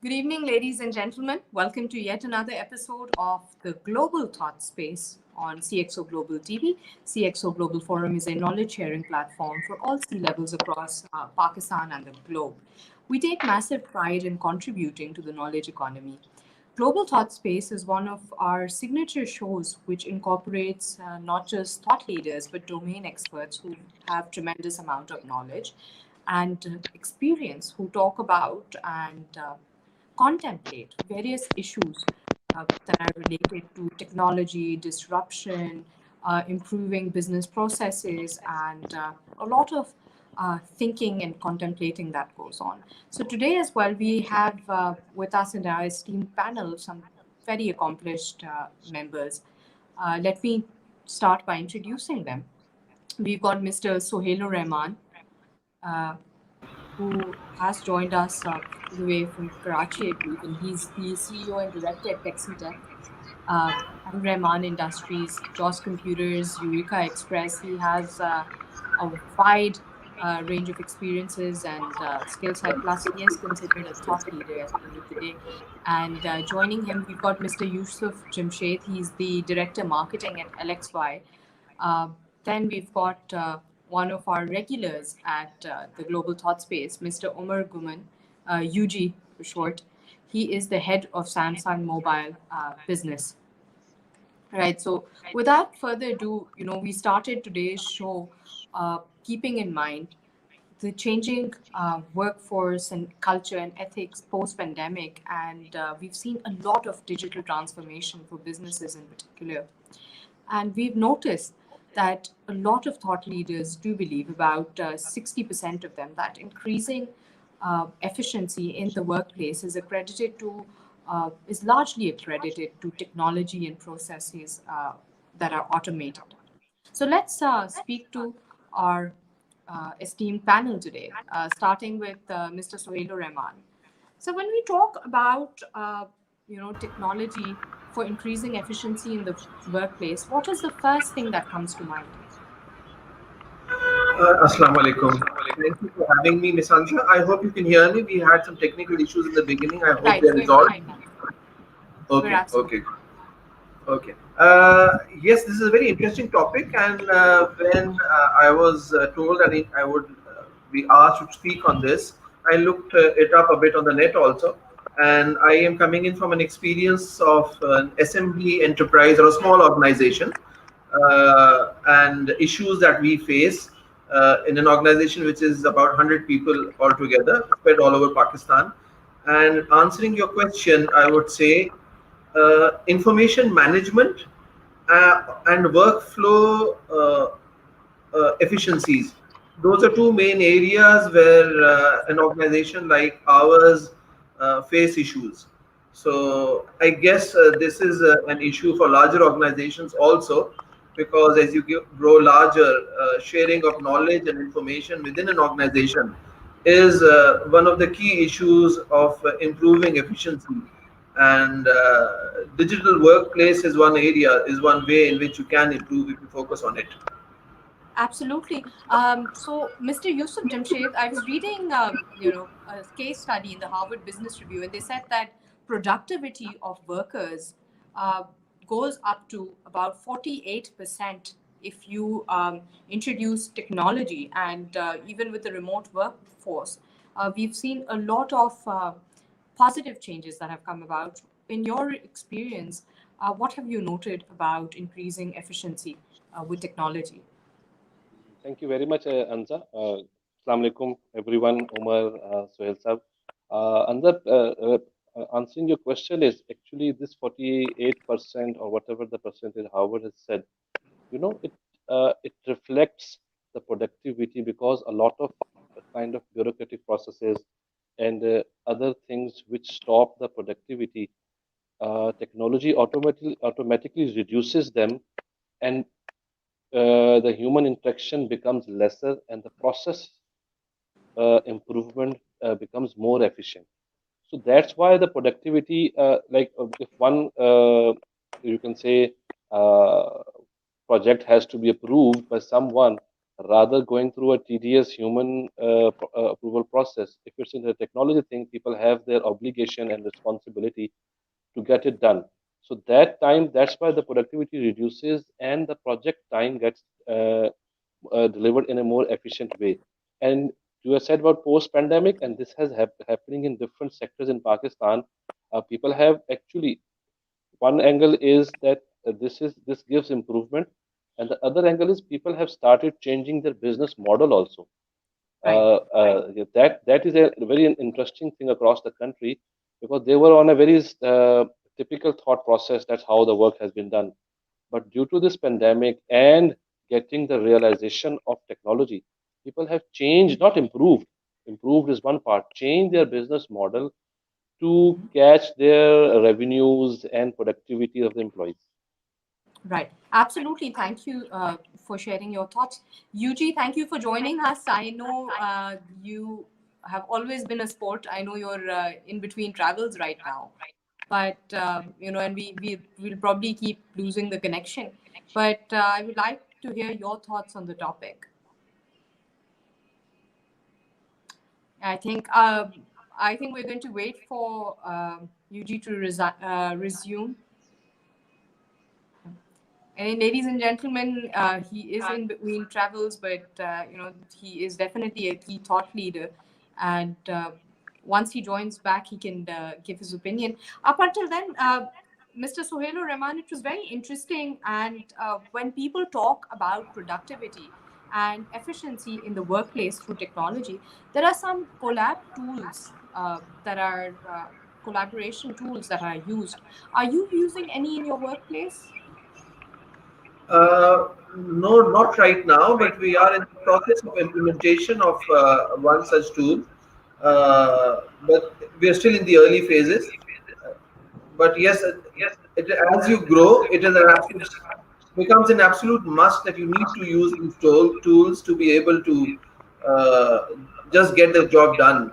Good evening, ladies and gentlemen. Welcome to yet another episode of the Global Thought Space on CXO Global TV. CXO Global Forum is a knowledge sharing platform for all C levels across Pakistan and the globe. We take massive pride in contributing to the knowledge economy. Global Thought Space is one of our signature shows which incorporates not just thought leaders but domain experts who have tremendous amount of knowledge and experience who talk about and contemplate various issues that are related to technology, disruption, improving business processes, and a lot of thinking and contemplating that goes on. So today as well, we have with us in our esteemed panel some very accomplished members. Let me start by introducing them. We've got Mr. Sohail Rahman, uh, who has joined us all the way from Karachi, I believe, and he's the CEO and director at TEXITECH and Rahman Industries, JOS Computers, Eureka, Xpress. He has a wide range of experiences and skill set, plus he is considered a thought leader at the end of the day. And joining him, we've got Mr. Yousuf Jamshed. He's the director marketing at LXY. Uh, then we've got one of our regulars at the Global Thought Space, Mr. Ghumman, UG for short. He is the head of Samsung Mobile Business. Right. So, without further ado, we started today's show keeping in mind the changing workforce and culture and ethics post-pandemic, and we've seen a lot of digital transformation for businesses in particular. And we've noticed that a lot of thought leaders do believe, about 60% of them, that increasing efficiency in the workplace is largely accredited to technology and processes that are automated. So let's speak to our esteemed panel today, starting with Mr. Sohail Rahman. So when we talk about technology for increasing efficiency in the workplace, what is the first thing that comes to mind? Assalamu alaikum. Thank you for having me, Miss Anza. I hope you can hear me. We had some technical issues in the beginning. I hope Right, they're we're resolved. fine now. We're Okay, absolutely okay, okay. Yes, this is a very interesting topic, and when I was told that I would be asked to speak on this, I looked it up a bit on the net also, and I am coming in from an experience of an assembly enterprise or a small organization, and issues that we face in an organization which is about 100 people altogether, spread all over Pakistan. And answering your question, I would say information management and workflow efficiencies. Those are two main areas where an organization like ours face issues. So I guess this is an issue for larger organizations also, because as you grow larger, sharing of knowledge and information within an organization is one of the key issues of improving efficiency. And digital workplace is one area, is one way in which you can improve if you focus on it. Absolutely. So, Mr. Yusuf Jamshed, I was reading, a case study in the Harvard Business Review, and they said that productivity of workers uh, goes up to about 48% if you introduce technology, and even with the remote workforce, we've seen a lot of positive changes that have come about. In your experience, what have you noted about increasing efficiency with technology? Thank you very much, Anza. Assalamu alaikum, everyone. Umar, Sohail sir. Anza, answering your question is actually this 48% or whatever the percentage Howard has said. It reflects the productivity, because a lot of kind of bureaucratic processes and other things which stop the productivity, technology automatically reduces them, and the human interaction becomes lesser, and the process improvement becomes more efficient. So that's why the productivity, if one, you can say, uh, project has to be approved by someone, rather going through a tedious human approval process. If it's in the technology thing, people have their obligation and responsibility to get it done. So that time, that's why the productivity reduces and the project time gets delivered in a more efficient way. And you have said about post-pandemic, and this has happening in different sectors in Pakistan. People have actually, one angle is that this gives improvement, and the other angle is people have started changing their business model also. Right. Yeah, that is a very interesting thing across the country, because they were on a very typical thought process. That's how the work has been done. But due to this pandemic and getting the realization of technology, people have changed, not improved. Improved is one part. Change their business model to catch their revenues and productivity of the employees. Right. Absolutely. Thank you for sharing your thoughts. UG, thank you for joining us. I know you have always been a sport. I know you're in between travels right now, but and we will probably keep losing the connection. But I would like to hear your thoughts on the topic. I think we're going to wait for UG to resume. And ladies and gentlemen, he is in between travels, but he is definitely a key thought leader. And once he joins back, he can give his opinion. Up until then, Mr. Sohail ur-Rahman, it was very interesting. And when people talk about productivity and efficiency in the workplace through technology, there are some collab tools that are collaboration tools that are used. Are you using any in your workplace? No, not right now, but we are in the process of implementation of one such tool. But we are still in the early phases. But yes, as you grow, it is an absolute becomes an absolute must that you need to use these tools to be able to uh, just get the job done.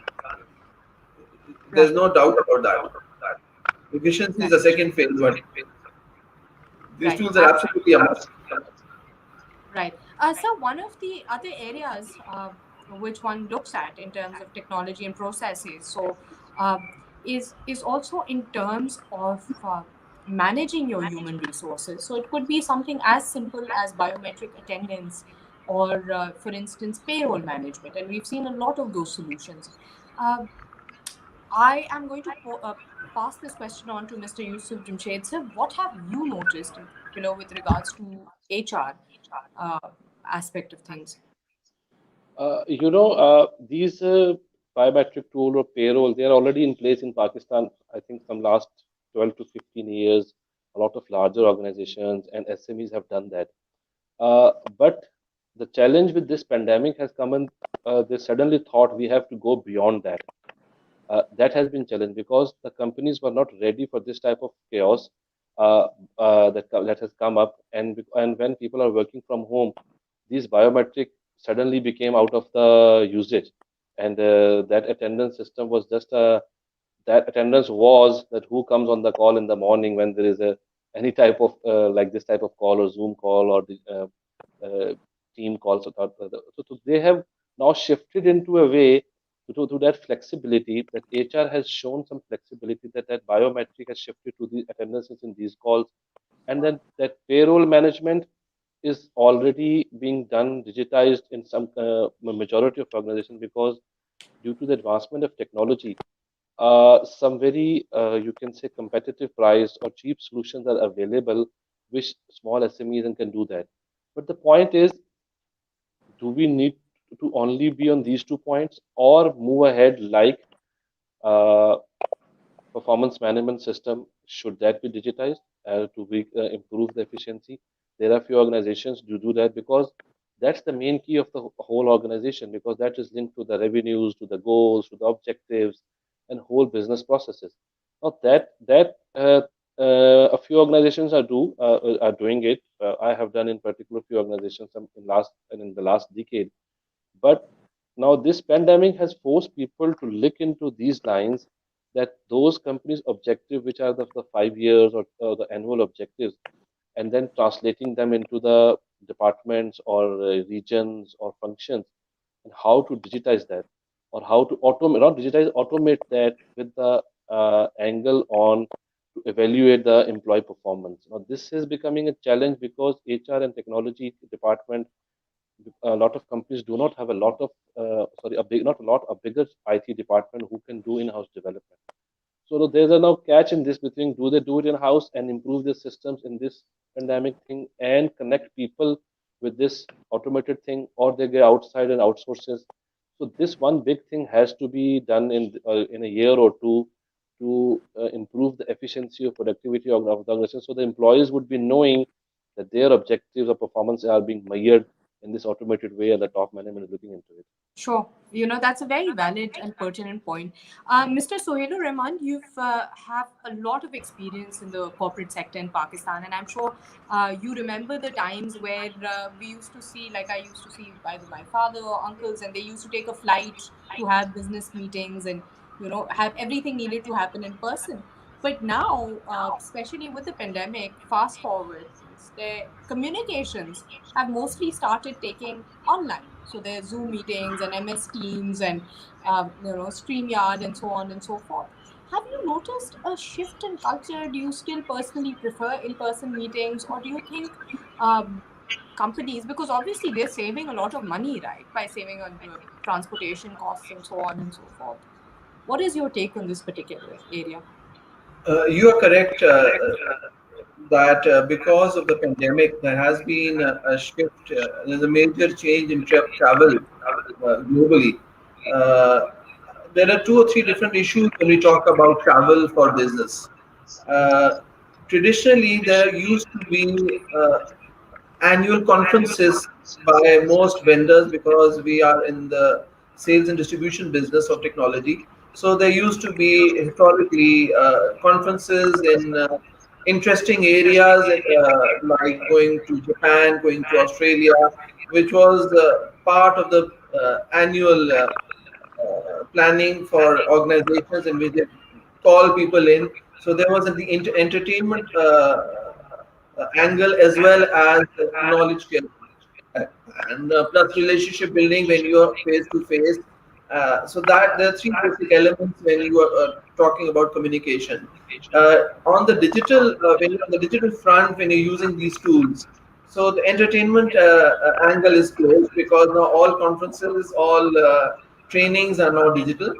There's Right. no doubt about that. Efficiency is Right. the second phase, but these Right. tools are absolutely a must. Right. So one of the other areas which one looks at in terms of technology and processes, so uh, is also in terms of managing your human resources. So it could be something as simple as biometric attendance, or for instance, payroll management, and we've seen a lot of those solutions. Uh, I am going to pass this question on to Mr. Yousuf Jamshed. Sir, what have you noticed, with regards to HR uh, aspect of things? These biometric tool or payroll, they are already in place in Pakistan. I think some last 12 to 15 years, a lot of larger organizations and SMEs have done that. But the challenge with this pandemic has come in. They suddenly thought we have to go beyond that. That has been challenged because the companies were not ready for this type of chaos that has come up, and when people are working from home, these biometric suddenly became out of the usage, and that attendance system was just that attendance was that who comes on the call in the morning when there is a any type of like this type of call or Zoom call or the team calls. So they have now shifted into a way to that flexibility that HR has shown some flexibility that biometric has shifted to the attendances in these calls, and then that payroll management is already being done digitized in some majority of organizations, because due to the advancement of technology, some very you can say competitive price or cheap solutions are available, which small SMEs and can do that. But the point is, do we need to only be on these 2 points or move ahead like uh, performance management system? Should that be digitized improve the efficiency? There are few organizations to do that, because that's the main key of the whole organization, because that is linked to the revenues, to the goals, to the objectives, and whole business processes. Now that a few organizations are doing it. I have done in particular few organizations in the last decade. But now this pandemic has forced people to look into these lines, that those companies' objective, which are the 5 years or the annual objectives, and then translating them into the departments or regions or functions, and how to digitize that, or how to automate, not digitize, automate that with the angle on to evaluate the employee performance. Now, this is becoming a challenge because HR and technology department, a lot of companies do not have a lot of, sorry, a big, not a lot, a bigger IT department who can do in-house development. So there's a now catch in this between do they do it in house and improve their systems in this pandemic thing and connect people with this automated thing, or they go outside and outsources. So this one big thing has to be done in a year or two to improve the efficiency or productivity of the organization. So the employees would be knowing that their objectives or performance are being measured in this automated way, and the top management is looking into it. Sure. That's a very valid and pertinent point. Mr. Sohail Rahman, you've have a lot of experience in the corporate sector in Pakistan, and I'm sure you remember the times where we used to see, like I used to see either my father or uncles, and they used to take a flight to have business meetings and, have everything needed to happen in person. But now, especially with the pandemic, fast forward, their communications have mostly started taking online. So there's Zoom meetings and MS Teams and StreamYard and so on and so forth. Have you noticed a shift in culture? Do you still personally prefer in-person meetings, or do you think companies, because obviously they're saving a lot of money, right, by saving on transportation costs and so on and so forth? What is your take on this particular area? You are correct that because of the pandemic, there has been a shift. There's a major change in travel globally. Uh, there are two or three different issues when we talk about travel for business. Uh, Traditionally, there used to be annual conferences by most vendors because we are in the sales and distribution business of technology. So there used to be historically conferences in interesting areas like going to Japan, going to Australia, which was part of the annual planning for organizations in which they call people in. So there was the entertainment angle as well as knowledge sharing. Uh, and plus relationship building when you are face to face. So that there are three basic elements when you are talking about communication. On the digital, when you're on the digital front, when you're using these tools, so the entertainment angle is closed because now all conferences, all trainings are now digital.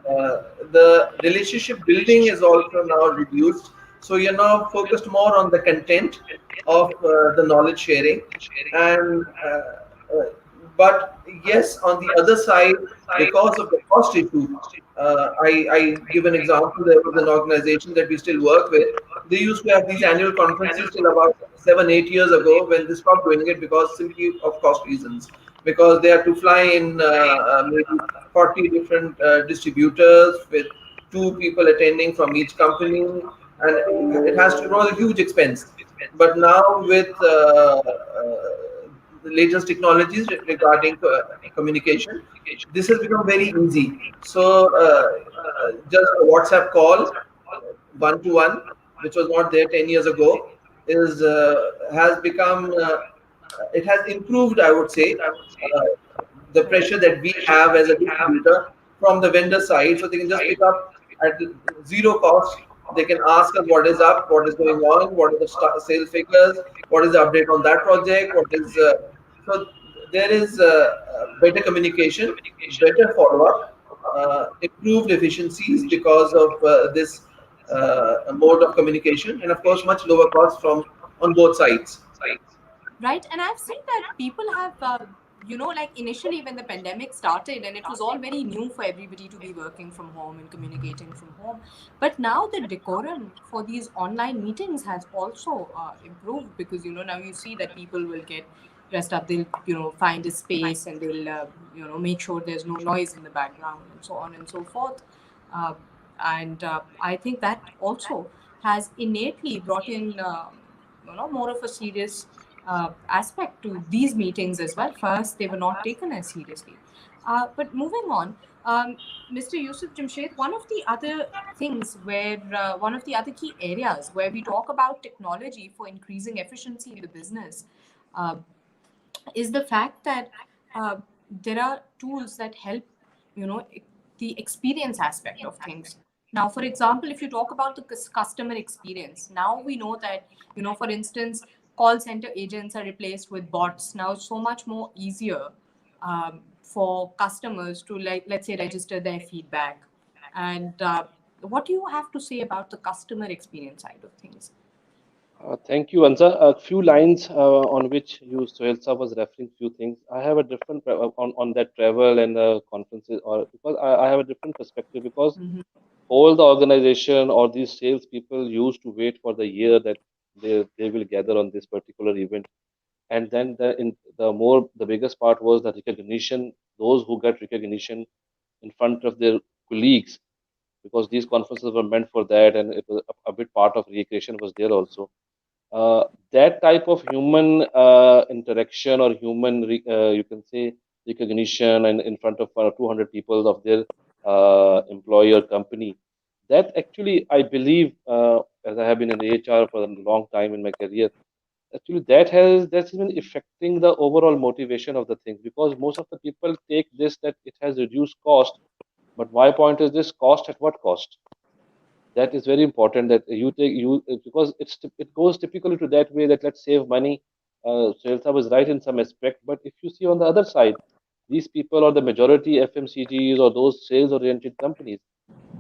The relationship building is also now reduced. So you're now focused more on the content of the knowledge sharing. And but yes, on the other side, because of the cost issue, I give an example. There was an organization that we still work with. They used to have these annual conferences till about 7, 8 years ago when they stopped doing it because simply of cost reasons. Because they have to fly in maybe 40 different distributors with two people attending from each company, and it has to was a huge expense. But now with the latest technologies regarding communication, this has become very easy. So just a WhatsApp call, one to one, which was not there 10 years ago, is has become it has improved, I would say, the pressure that we have as a distributor from the vendor side. So they can just pick up at zero cost. They can ask us what is up, what is going on, what are the sales figures, what is the update on that project, what is so there is better communication, better follow up, improved efficiencies because of this mode of communication, and of course much lower cost from on both sides. Right. And I've seen that people have, like initially when the pandemic started and it was all very new for everybody to be working from home and communicating from home. But now the decorum for these online meetings has also improved because, now you see that people will get dressed up. They'll, find a space and they'll, make sure there's no noise in the background and so on and so forth. Uh, and I think that also has innately brought in, more of a serious aspect to these meetings as well. First, they were not taken as seriously. But moving on, Mr. Yousuf Jamshed, one of the other things where, one of the other key areas where we talk about technology for increasing efficiency in the business, uh, is the fact that there are tools that help, you know, the experience aspect of things. Now, for example, if you talk about the customer experience, now we know that, you know, for instance, call center agents are replaced with bots. Now it's so much more easier for customers to, like, let's say, register their feedback. And what do you have to say about the customer experience side of things? Thank you, Anza. A few lines on which you, Sohail sir, was referring few things. I have a different on that travel and the conferences, or because I have a different perspective, because Mm-hmm. all the organization or these sales people used to wait for the year that they will gather on this particular event, and then the biggest part was the recognition. Those who get recognition in front of their colleagues, because these conferences were meant for that, and it was a bit part of recreation was there also. That type of human interaction or human, you can say, recognition and in front of 200 people of their employer company, that actually I believe, as I have been in HR for a long time in my career, actually that's even affecting the overall motivation of the thing, because most of the people take this that it has reduced cost. But my point is, this cost at what cost? That is very important, that you take you because it goes typically to that way, that let's save money. Shelta was right in some aspect, but if you see on the other side, these people or the majority FMCGs or those sales oriented companies.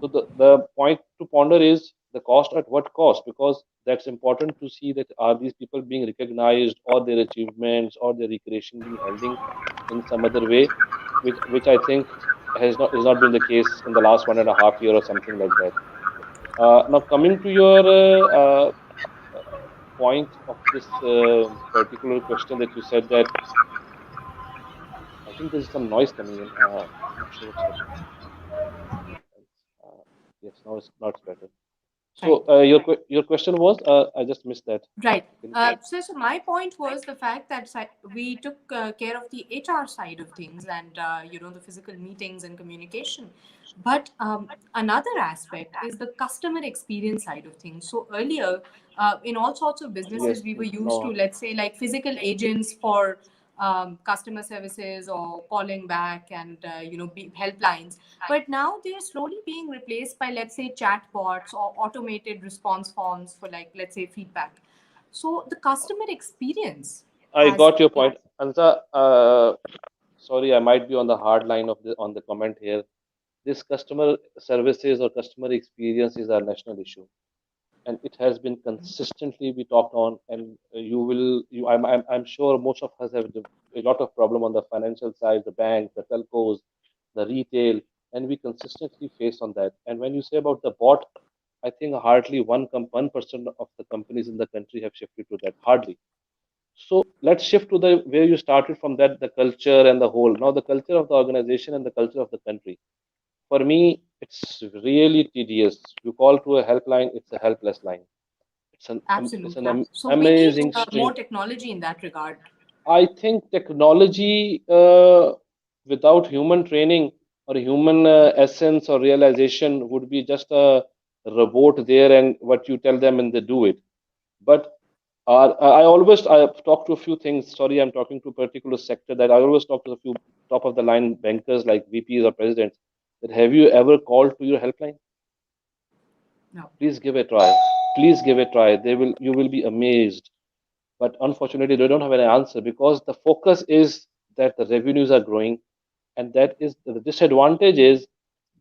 So the point to ponder is the cost at what cost, because that's important to see that are these people being recognized, or their achievements or their recreation being handling in some other way, which I think has not been the case in the last 1.5 year or something like that. Now, coming to your point of this particular question, that you said that I think there's some noise coming in. I'm not sure what's happening. Yes, now it's better. Right. So your question was, I just missed that. Right. Can you- So my point was the fact that we took care of the HR side of things, and you know, the physical meetings and communication. But another aspect is the customer experience side of things. So earlier, in all sorts of businesses, Yes, we were used to, no, let's say, like physical agents for customer services or calling back, and you know, helplines. But now they are slowly being replaced by, let's say, chatbots or automated response forms for, like, let's say, feedback. So the customer experience I has, got your point, Anza. Sorry, I might be on the hard line of the on the comment here. This customer services or customer experience is our national issue, and it has been consistently be talked on. And you will you I'm sure most of us have a lot of problem on the financial side, the banks, the telcos, the retail, and we consistently face on that. And when you say about the bot, I think hardly 1% of the companies in the country have shifted to that, hardly. So let's shift to the where you started from, that the culture and the whole. Now the culture of the organization and the culture of the country, for me, it's really tedious. You call to a helpline, it's a helpless line. It's an absolutely. So we need amazing more string. technology in that regard. I think technology without human training or human essence or realization would be just a robot there, and what you tell them and they do it. But I've talked to a few things. Sorry, I'm talking to a particular sector, that I always talk to a few top of the line bankers like VPs or presidents. That have you ever called to your helpline? No. Please give a try. Please give a try. You will be amazed. But unfortunately, they don't have an answer, because the focus is that the revenues are growing, and that is the disadvantage is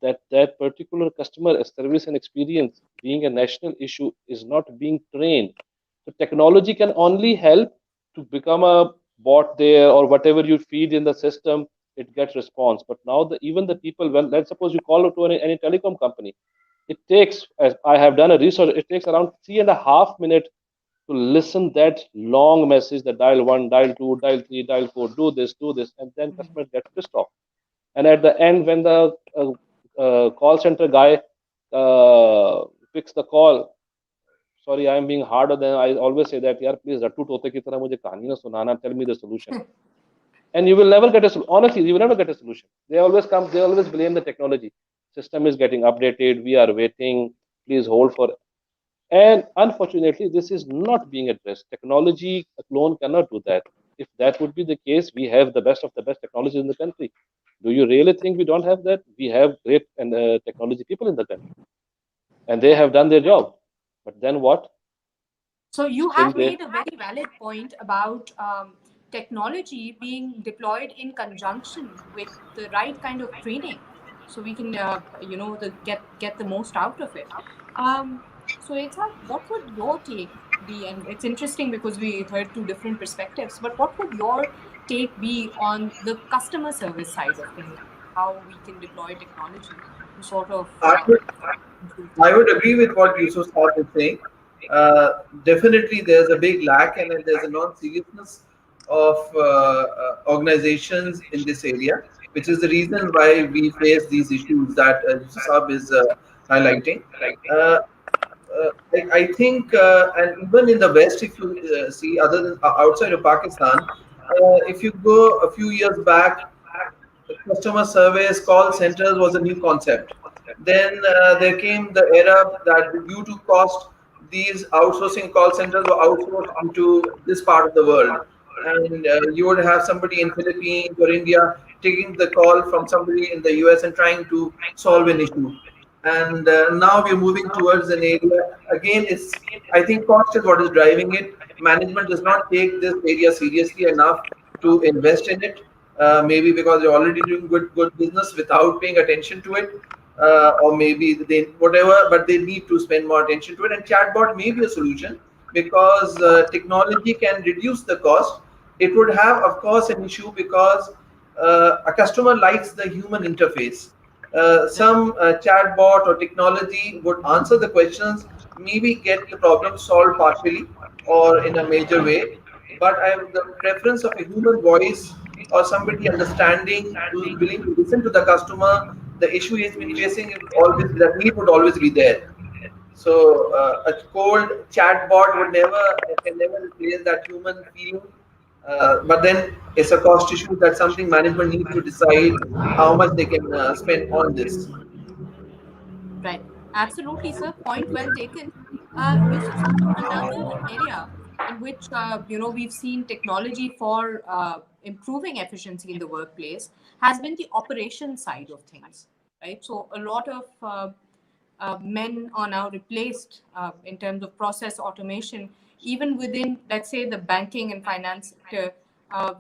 that that particular customer service and experience, being a national issue, is not being trained. So technology can only help to become a bot there, or whatever you feed in the system, it gets response. But now even the people, when let's suppose you call to any telecom company, it takes, as I have done a research, it takes around 3.5 minutes to listen that long message, that dial one, dial two, dial three, dial four, do this, and then Mhm. customer gets pissed off. And at the end, when the call center guy picks the call, sorry, I'm being harder than I always say that, yaar, please rattu tote ki tarah mujhe kahani na sunana, tell me the solution. And you will never get a honestly, you will never get a solution. They always blame the technology. System is getting updated, we are waiting, please hold for. And unfortunately, this is not being addressed. Technology alone cannot do that. if that would be the case, we have the best of the best technology in the country. Do you really think we don't have that? We have great and technology people in the country, and they have done their job. But then what? So you Still have they, made a very valid point about technology being deployed in conjunction with the right kind of training, so we can get the most out of it. So it's what would your take be? And it's interesting because we heard two different perspectives. But what would your take be on the customer service side of things? How we can deploy technology to sort of I would I would agree with what Yusuf Saab is saying. Definitely, there's a big lack and then there's a non-seriousness of organizations in this area, which is the reason why we face these issues that Yusuf Saab is highlighting. Uh, I think, and even in the West, if you see, other than outside of Pakistan, if you go a few years back, customer service call centers was a new concept. Then there came the era that due to cost, these outsourcing call centers were outsourced into this part of the world. And you would have somebody in Philippines or India taking the call from somebody in the US and trying to solve an issue. And now we're moving towards an area, again, it's, I think cost is what is driving it. Management does not take this area seriously enough to invest in it. Maybe because they're already doing good business without paying attention to it, or maybe they whatever, but they need to spend more attention to it. And chatbot may be a solution because technology can reduce the cost. It would have, of course, an issue because a customer likes the human interface. Some chatbot or technology would answer the questions, maybe get the problem solved partially or in a major way, but I have the preference of a human voice or somebody understanding who's willing to listen to the customer. The issue he's been facing is always that need would always be there. So a cold chatbot would never can never replace that human feeling. But then it's a cost issue. That's something management needs to decide how much they can spend on this. right. Absolutely, sir. Point well taken. Yusuf, sir, another area in which we've seen technology for improving efficiency in the workplace has been the operation side of things, right? So a lot of men are now replaced in terms of process automation, even within, let's say, the banking and finance sector.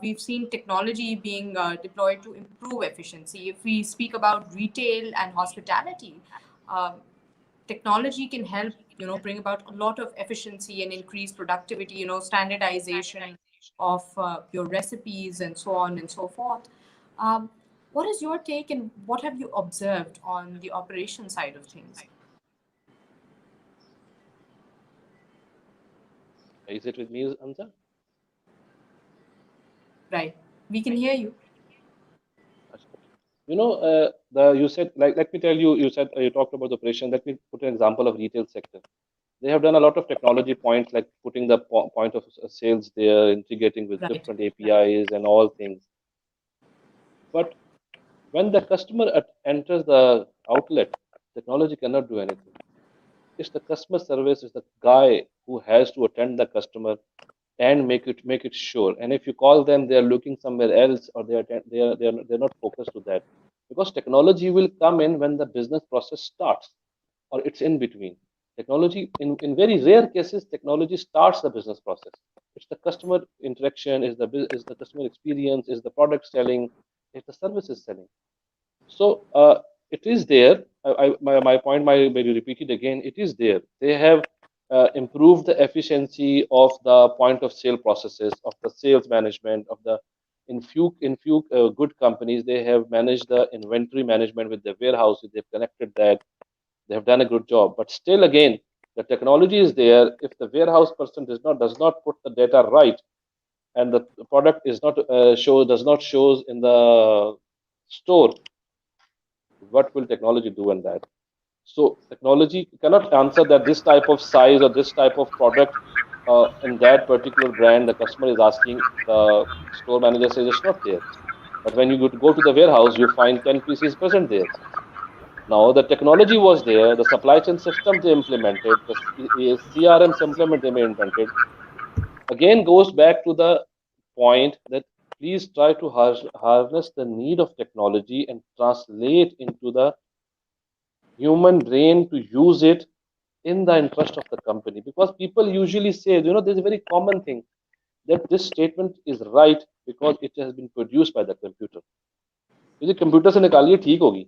We've seen technology being deployed to improve efficiency. If we speak about retail and hospitality, uh, technology can help bring about a lot of efficiency and increase productivity, standardization of your recipes and so on and so forth. um, what is your take and what have you observed on the operation side of things? is it with me, Anza? Right, we can hear you. You said, like, let me tell you, you said you talked about the operation. Let me put an example of retail sector. They have done a lot of technology points, like putting the point of sales there, integrating with Right. different APIs and all things. But when the customer enters the outlet, technology cannot do anything. It's the customer service, is the guy who has to attend the customer and make it sure. And if you call them, they are looking somewhere else, or they're not focused to that, because technology will come in when the business process starts, or it's in between. Technology, in very rare cases, technology starts the business process. It's the customer interaction, is the customer experience, is the product selling, is the service is selling. So it is there. My point might be repeated again. It is there. They have improved the efficiency of the point of sale processes, of the sales management, of the in few good companies, they have managed the inventory management with the warehouses. They've connected that. They have done a good job. But still, again, the technology is there. If the warehouse person does not put the data right, and the product is not does not shows in the store, what will technology do in that? So technology cannot answer that this type of size or this type of product in that particular brand the customer is asking. The store manager says it's not there. But when you go to the warehouse, you find 10 pieces present there. Now the technology was there, the supply chain system they implemented, the CRM implement they implemented. Again, goes back to the point that please try to harness the need of technology and translate into the human brain to use it in the interest of the company. Because people usually say, there's a very common thing that this statement is right because it has been produced by the computer. यदि computer से निकालिए ठीक होगी,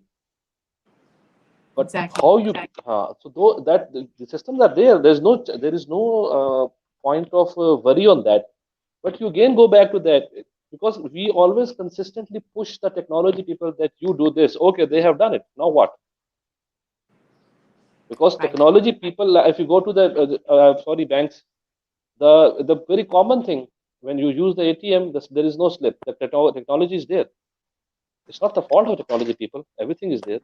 but Exactly. how you so though that the systems are there, there is no point of worry on that, but you again go back to that because we always consistently push the technology people that you do this. Okay, they have done it, now what? Because Right. technology people, if you go to the banks, the very common thing when you use the ATM, there is no slip. The technology is there. It's not the fault of technology people. Everything is there.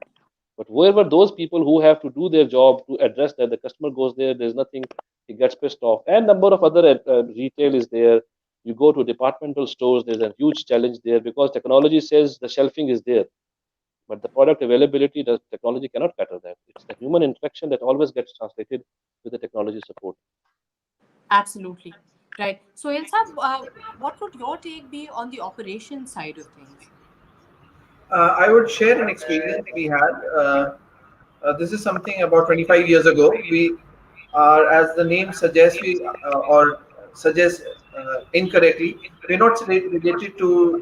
But whoever those people who have to do their job to address that, the customer goes there, there's nothing, he gets pissed off. And number of other retail is there. You go to departmental stores, there's a huge challenge there because technology says the shelving is there. But the product availability, the technology cannot cater that. It's the human interaction that always gets translated with the technology support. Absolutely. Right. So, Yousuf, what would your take be on the operation side of things? I would share an experience we had. This is something about 25 years ago. We are, as the name suggests, or suggests incorrectly, we're not related to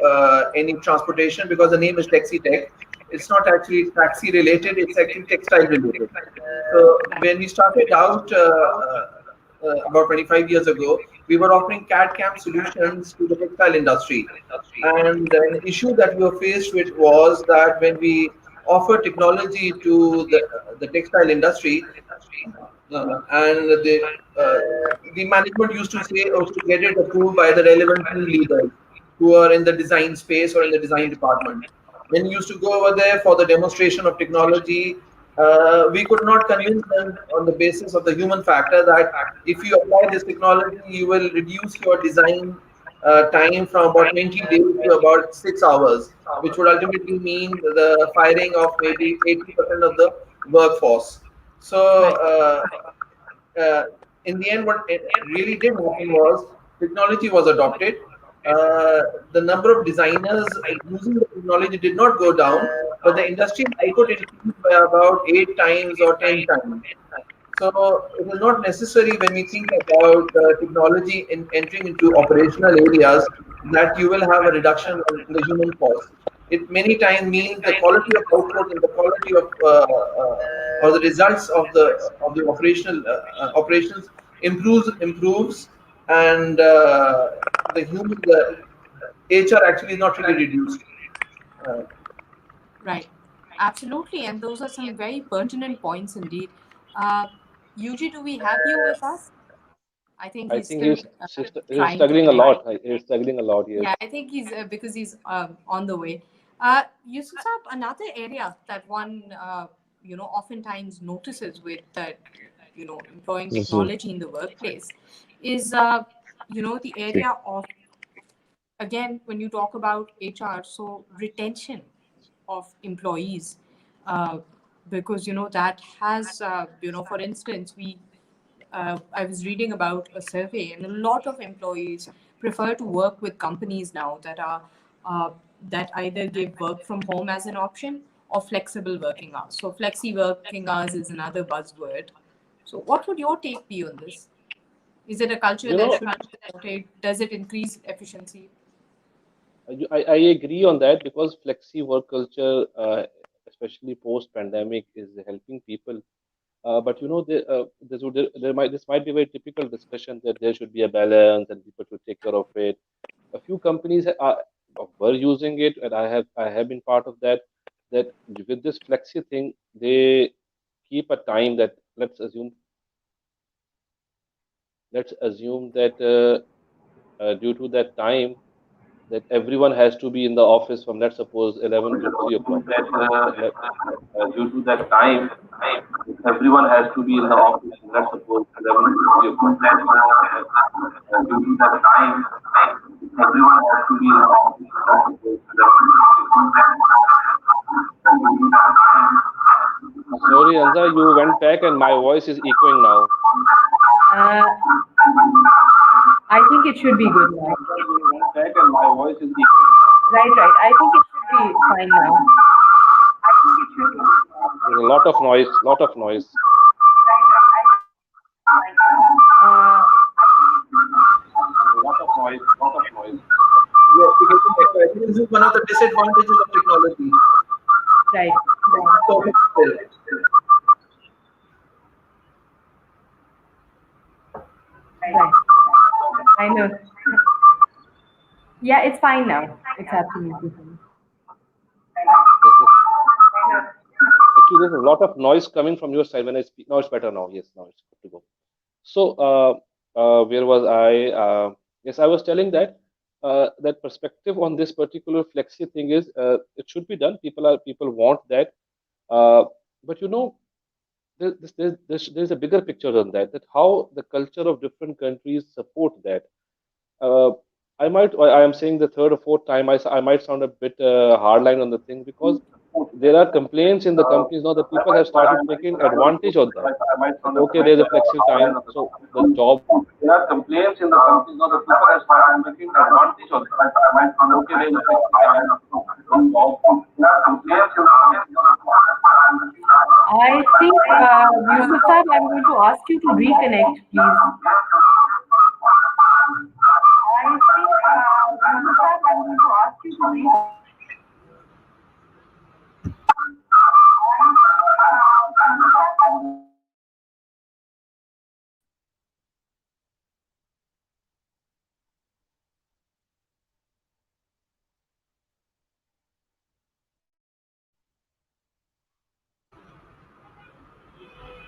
any transportation because the name is TEXITECH. It's not actually taxi related, it's actually textile related. So when we started out about 25 years ago, we were offering CAD/CAM solutions to the textile industry. And an issue that we were faced with was that when we offer technology to the textile industry, and the management used to say, okay, get it approved by the relevant team leaders who are in the design space or in the design department. When we used to go over there for the demonstration of technology, we could not convince them on the basis of the human factor that if you apply this technology, you will reduce your design time from about 20 days to about 6 hours, which would ultimately mean the firing of maybe 80% of the workforce. So in the end, what it really did happen was technology was adopted. The number of designers using the technology did not go down, but the industry output increased by about 8 times or 10 times. So it is not necessary when we think about technology in entering into operational areas that you will have a reduction in the human cost. It many times means the quality of output and the quality of or the results of the operations improves, and the HR actually is not really reduced. Right. Absolutely. And those are some very pertinent points indeed. Yuji, do we have you with us? I think he's still he's trying struggling to a lot. He's struggling a lot. Yes. Yeah, I think he's because he's on the way. Yousuf, another area that one oftentimes notices with employing technology in the workplace is the area of, again, when you talk about HR, so retention of employees, because that has for instance I was reading about a survey, and a lot of employees prefer to work with companies now that are that either give work from home as an option or flexible working hours. So flexi working hours is another buzzword. So what would your take be on this? Is it a culture that should be supported? Does it increase efficiency? I agree on that because flexi work culture, especially post pandemic, is helping people. But this might be a very typical discussion that there should be a balance and people should take care of it. A few companies were using it, and I have been part of that. That with this flexi thing, they keep a time that let's assume that due to that time that everyone has to be in the office from, let's suppose, 11 to 3 o'clock. Due to that time, everyone has to be in the office from, let's suppose, 11 to 3 o'clock. Due to that time, everyone has to be in the office from, let's suppose, 11 to 3 o'clock. Sorry, Anza, you went back and my voice is echoing now. I think it should be good now. Back and my voice is equal now. Right, right. I think it should be fine now. There's a lot of noise, lot of noise. Uh, There's a lot of noise, lot of noise. Yes, we get to echo. I think this is one of the disadvantages of technology. right, So, right. I know. Yeah, it's fine now. It's absolutely fine. Yes, actually, there's a lot of noise coming from your side when I speak. Now it's better now. Yes, now it's good to go. So, where was I? Yes, I was telling that that perspective on this particular flexi thing is it should be done. People want that, uh, but there's a bigger picture on that. That how the culture of different countries support that. Uh, I am saying the third or fourth time, I might sound a bit hardline on the thing because there are complaints in the companies now that people have started taking advantage of that. That okay, there's a flexi time, so the job. There are complaints in the companies now that people have started taking advantage of that. Okay, there's a flexi time, so the job. There are complaints in the companies now that people have started taking I think, Yusuf Sahib, I'm going to ask you to reconnect, please.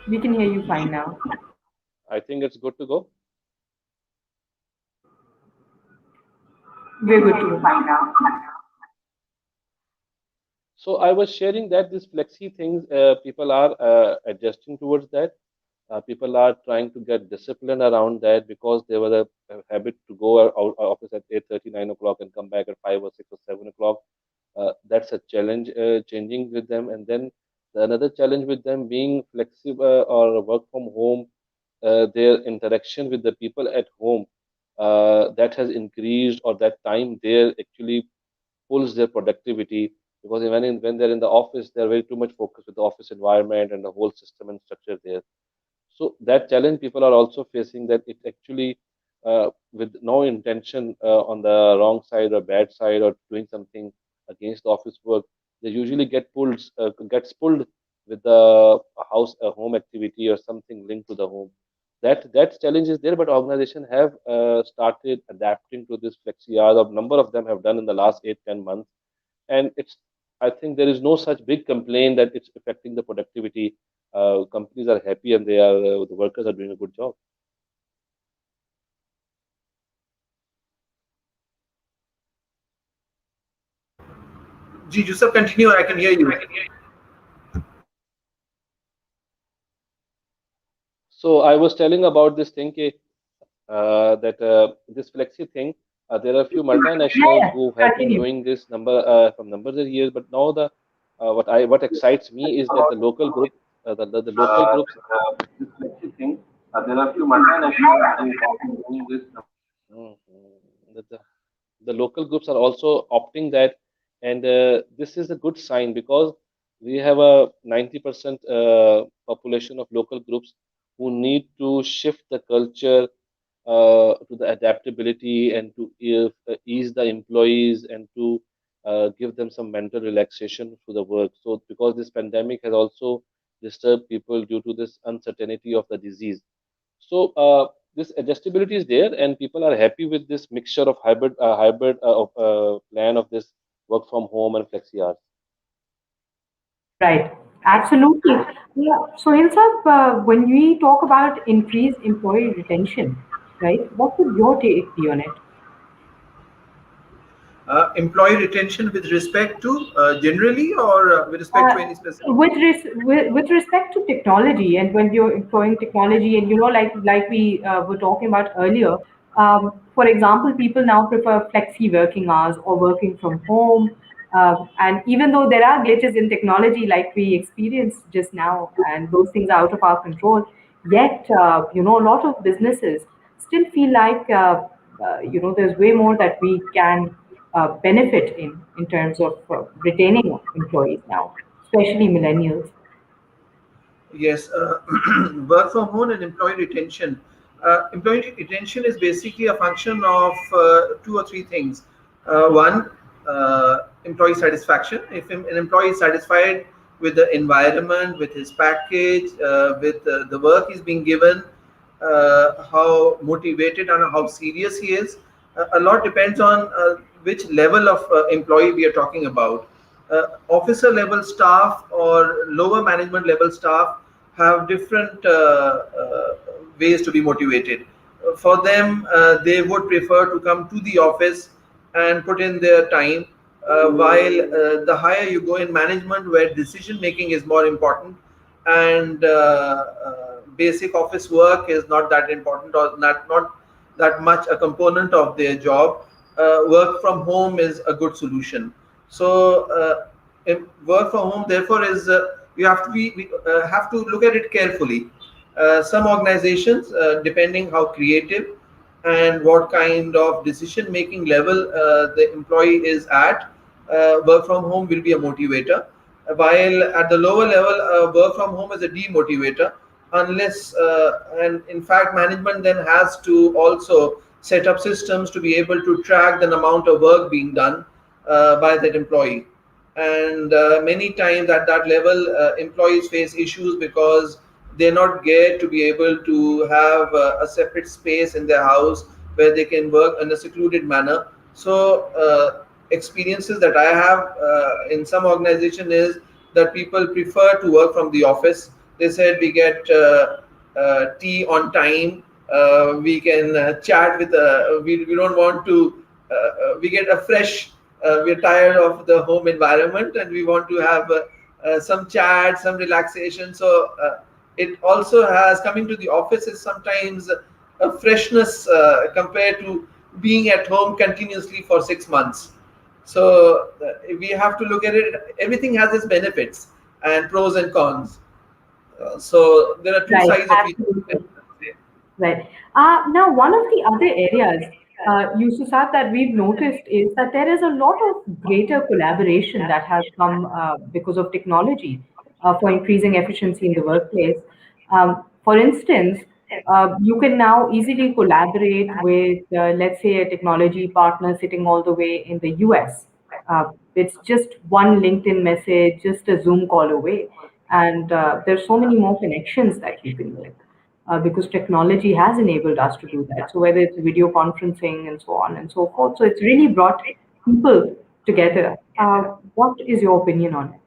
We can hear you fine now. I think it's good to go. We're good to go fine now. So I was sharing that these flexi things, people are adjusting towards that. People are trying to get discipline around that because they were a habit to go out office at 8:30, 9 o'clock and come back at 5 or 6 or 7 o'clock. That's a challenge changing with them. And then another challenge with them being flexible or work from home, their interaction with the people at home that has increased, or that time there actually pulls their productivity, because when they're in the office, they're very too much focused with the office environment and the whole system and structure there. So that challenge people are also facing, that it actually with no intention on the wrong side or bad side or doing something against the office work, they usually gets pulled with the house home activity or something linked to the home. That challenge is there, but organization have started adapting to this flexi hours. A number of them have done in the last 8-10 months, and it's, I think there is no such big complaint that it's affecting the productivity. Companies are happy and they are the workers are doing a good job. Yousuf, continue. I can hear you. So I was telling about this thing that this flexi thing. There are a few multinationals Yeah, who have been continue. doing this from numbers of years, but now the what excites me is that the local group, the local groups. This flexi thing. There are a few multinationals who have been doing this. Mhm. The local groups are also opting that, and this is a good sign because we have a 90% population of local groups who need to shift the culture to the adaptability and to ease the employees and to give them some mental relaxation to the work. So because this pandemic has also disturbed people due to this uncertainty of the disease, so this adjustability is there, and people are happy with this mixture of hybrid of plan of this work from home and flexi hours. Right. Absolutely. Yeah. So, Hilsab, when we talk about increased employee retention, right, what would your take be on it? Employee retention with respect to generally, or with respect to Uh, any specific? with respect to technology, and when you're employing technology, and like we were talking about earlier, for example, people now prefer flexi working hours or working from home. And even though there are glitches in technology, like we experienced just now, and those things are out of our control, yet a lot of businesses still feel like there's way more that we can benefit in terms of retaining employees now, especially millennials. Yes, work from home and employee retention. Employee retention is basically a function of two or three things. One, employee satisfaction. If an employee is satisfied with the environment, with his package, with the work he's being given, how motivated and how serious he is, a lot depends on which level of employee we are talking about. Officer level staff or lower management level staff have different ways to be motivated. For them, they would prefer to come to the office and put in their time. While the higher you go in management, where decision making is more important, and basic office work is not that important or not that much a component of their job, work from home is a good solution. So work from home therefore is you have to be we, have to look at it carefully. Some organizations, depending how creative and what kind of decision making level the employee is at, work from home will be a motivator, while at the lower level, work from home is a demotivator, unless and in fact management then has to also set up systems to be able to track the amount of work being done by that employee. And many times at that level, employees face issues because they're not geared to be able to have a separate space in their house where they can work in a secluded manner. So experiences that I have in some organization is that people prefer to work from the office. They said we get tea on time, we can chat with we don't want to we get a fresh we're tired of the home environment and we want to have some chat, some relaxation. So it also has, coming to the office is sometimes a freshness compared to being at home continuously for 6 months. So we have to look at it. Everything has its benefits and pros and cons. So there are two Right, sides of each. absolutely. Right. Now, one of the other areas, Yusuf, that we've noticed is that there is a lot of greater collaboration that has come because of technology for increasing efficiency in the workplace. For instance, you can now easily collaborate with, let's say, a technology partner sitting all the way in the US. It's just one LinkedIn message, just a Zoom call away. And there's so many more connections that you can make because technology has enabled us to do that. So whether it's video conferencing and so on and so forth, so it's really brought people together. What is your opinion on it?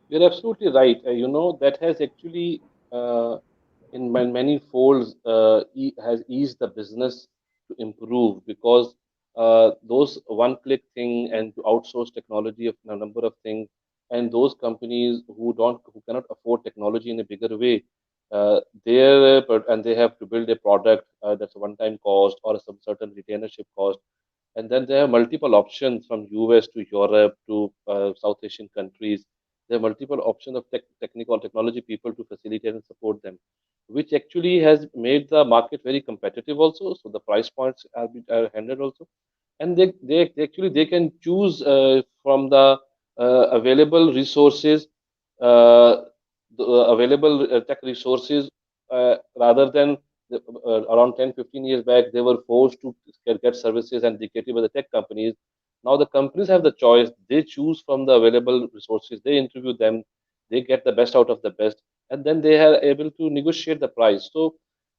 You're absolutely right. That has actually, in many folds, has eased the business to improve because those one-click thing and to outsource technology of a number of things, and those companies who cannot afford technology in a bigger way, and they have to build a product that's a one-time cost or some certain retainership cost, and then there are multiple options from US to Europe to South Asian countries. There are multiple options of technical technology people to facilitate and support them, which actually has made the market very competitive also. So the price points are handled also, and they actually they can choose from the available resources, uh, the available tech resources, rather than around 10-15 years back they were forced to get services and dictated by the tech companies. Now the companies have the choice. They choose from the available resources. They interview them. They get the best out of the best, and then they are able to negotiate the price. So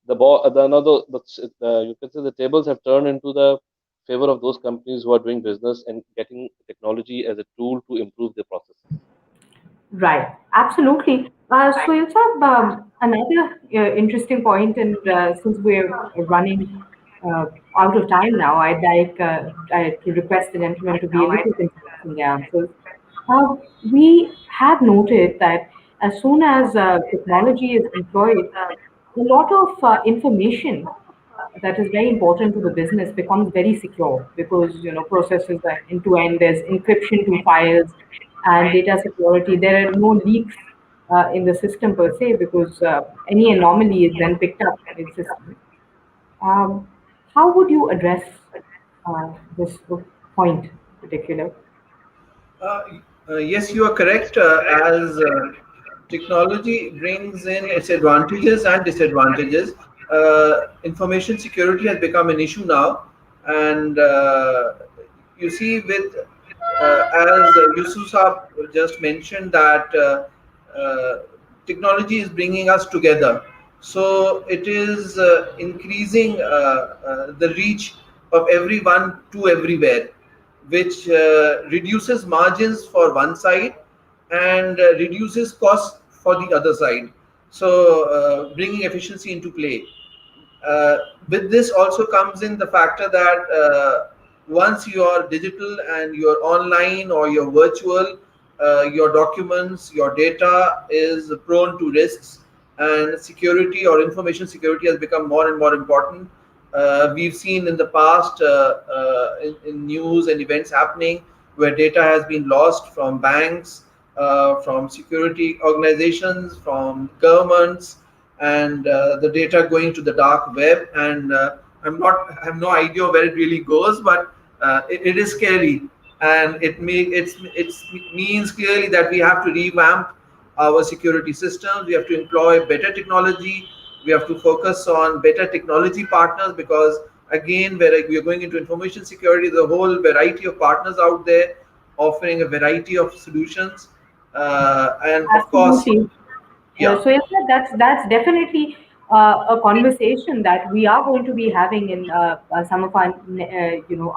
you can say the tables have turned into the favor of those companies who are doing business and getting technology as a tool to improve their processes. Right, absolutely. So you have another interesting point, and since we're running out of time now, I'd like to request the gentleman to be a little concise in the answers. We have noted that as soon as technology is employed, a lot of information that is very important to the business becomes very secure because processes are end to end. There's encryption to files and data security. There are no leaks in the system per se because any anomaly is then picked up in system. Um, how would you address this point in particular? Uh, yes, you are correct. As technology brings in its advantages and disadvantages, information security has become an issue now. And you see, with as Yousuf Saab just mentioned, that technology is bringing us together. So it is increasing the reach of everyone to everywhere, which reduces margins for one side and reduces costs for the other side. So bringing efficiency into play. With this also comes in the factor that once you are digital and you're online or you're virtual, your documents, your data is prone to risks, and security or information security has become more and more important. We've seen in the past in news and events happening where data has been lost from banks, from security organizations, from governments, and the data going to the dark web. And I have no idea where it really goes, but it is scary, and it means clearly that we have to revamp our security systems. We have to employ better technology. We have to focus on better technology partners, because again, where we are going into information security, the whole variety of partners out there offering a variety of solutions, and of course, Absolutely. yeah. So yes, sir, that's definitely a conversation that we are going to be having in some of our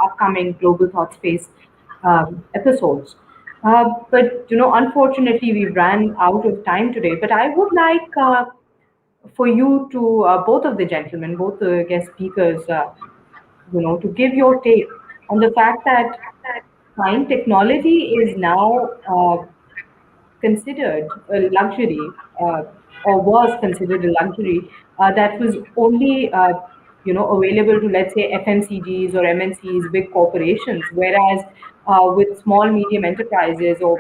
upcoming Global Thought Space episodes. But unfortunately, we ran out of time today. But I would like for you to both of the gentlemen, both the guest speakers, to give your take on the fact that fine technology is now considered a luxury, or was considered a luxury, that was only available to, let's say, FMCGs or MNCs, big corporations, whereas with small medium enterprises, or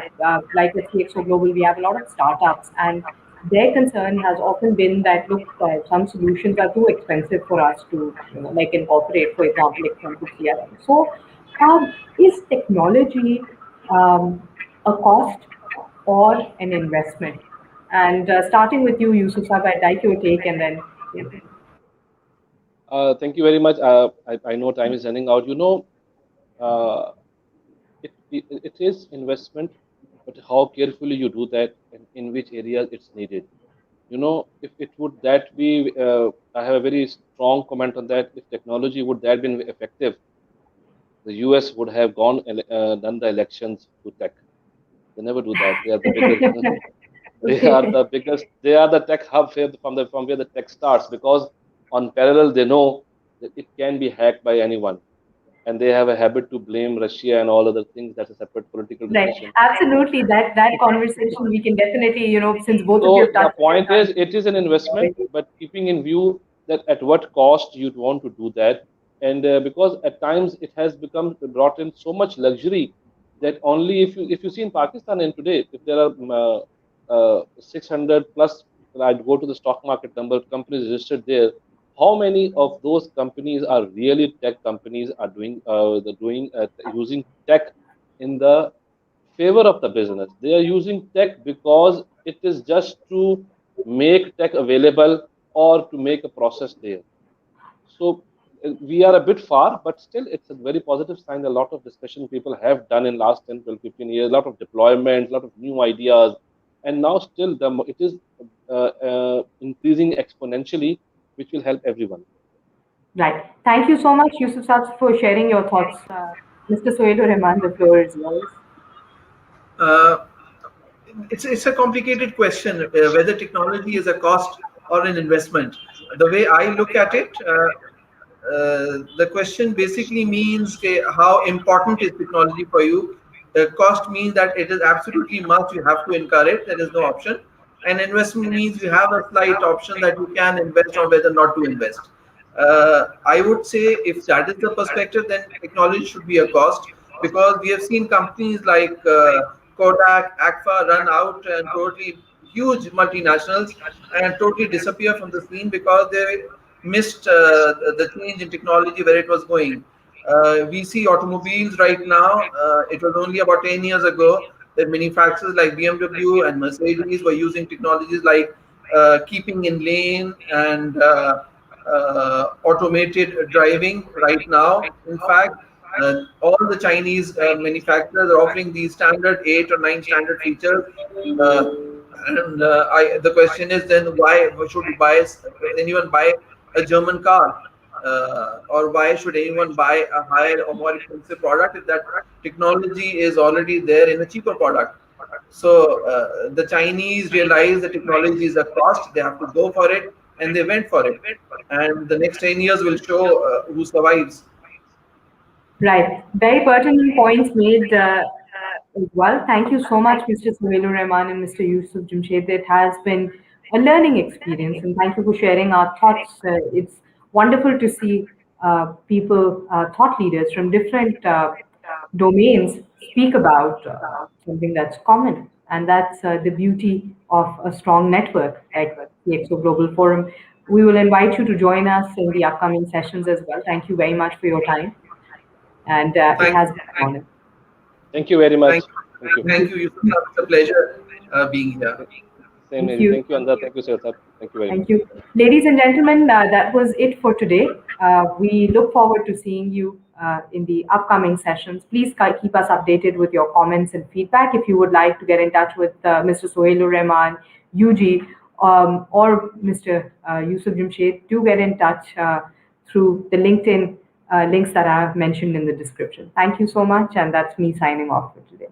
like at CXO Global, we have a lot of startups, and their concern has often been that, look, some solutions are too expensive for us to like incorporate, for example, expensive CRM. So is technology a cost or an investment? And starting with you, Yusuf, I'd like your take, and then Thank you very much. I know time is running out. Uh, it is investment, but how carefully you do that and in which areas it's needed. If it would that be, I have a very strong comment on that. If technology would that been effective, the US would have done the elections to tech. They never do that. They are the biggest. They are okay. the biggest. They are the tech hub from where the tech starts, because on parallel they know that it can be hacked by anyone, and they have a habit to blame Russia and all other things. That's a separate political Right, discussion. absolutely. That conversation we can definitely, since both of you have So the touched point on is, it is an investment, but keeping in view that at what cost you'd want to do that, and because at times it has become brought in so much luxury that only if you see in Pakistan and today, if there are 600 plus, I'd go to the stock market number of companies registered there. How many of those companies are really tech companies are doing using tech in the favor of the business? They are using tech because it is just to make tech available or to make a process there. So we are a bit far, but still it's a very positive sign. A lot of discussion people have done in last 10, 12, 15 years, a lot of deployments, a lot of new ideas. And now still it is increasing exponentially, which will help everyone. right. Thank you so much, Yusuf Sab, for sharing your thoughts. Mr. Sohail Rahman, the floor is yours. Uh, it's a complicated question, whether technology is a cost or an investment. The way I look at it, the question basically means, okay, how important is technology for you? The cost means that it is absolutely must, you have to incur it, there is no option. And investment means you have a slight option that you can invest or whether not to invest. I would say if that is the perspective, then technology should be a cost, because we have seen companies like Kodak, Agfa run out and totally huge multinationals and totally disappear from the scene because they missed the change in technology where it was going. We see automobiles right now. It was only about 10 years ago that manufacturers like BMW and Mercedes were using technologies like keeping in lane and automated driving. Right now, in fact, all the Chinese manufacturers are offering these standard 8 or 9 standard features. Uh, the question is then why should anyone buy a German car, or why should anyone buy a higher or more expensive product if that technology is already there in a cheaper product? So the Chinese realize the technology is a cost; they have to go for it, and they went for it. And the next 10 years will show who survives. Right. Very pertinent points made as well. Thank you so much, Mr. Sohail Rahman and Mr. Yousuf Jamshed. It has been a learning experience, and thank you for sharing our thoughts. It's wonderful to see people, thought leaders from different domains speak about something that's common, and that's the beauty of a strong network like the EXO Global Forum. We will invite you to join us in the upcoming sessions as well. Thank you very much for your time, and it Thank has been an honor. Thank you very much. Thank you. Thank you. Thank you, Yusuf. It's a pleasure being here. Same Thank here. you. Thank you, Anza. Thank you, Sohail sir. Thank you very much. Thank you. Ladies and gentlemen, that was it for today. We look forward to seeing you in the upcoming sessions. Please keep us updated with your comments and feedback. If you would like to get in touch with Mr. Sohail Rahman, UG, or Mr. Yousuf Jamshed, do get in touch through the LinkedIn links that I have mentioned in the description. Thank you so much, and that's me signing off for today.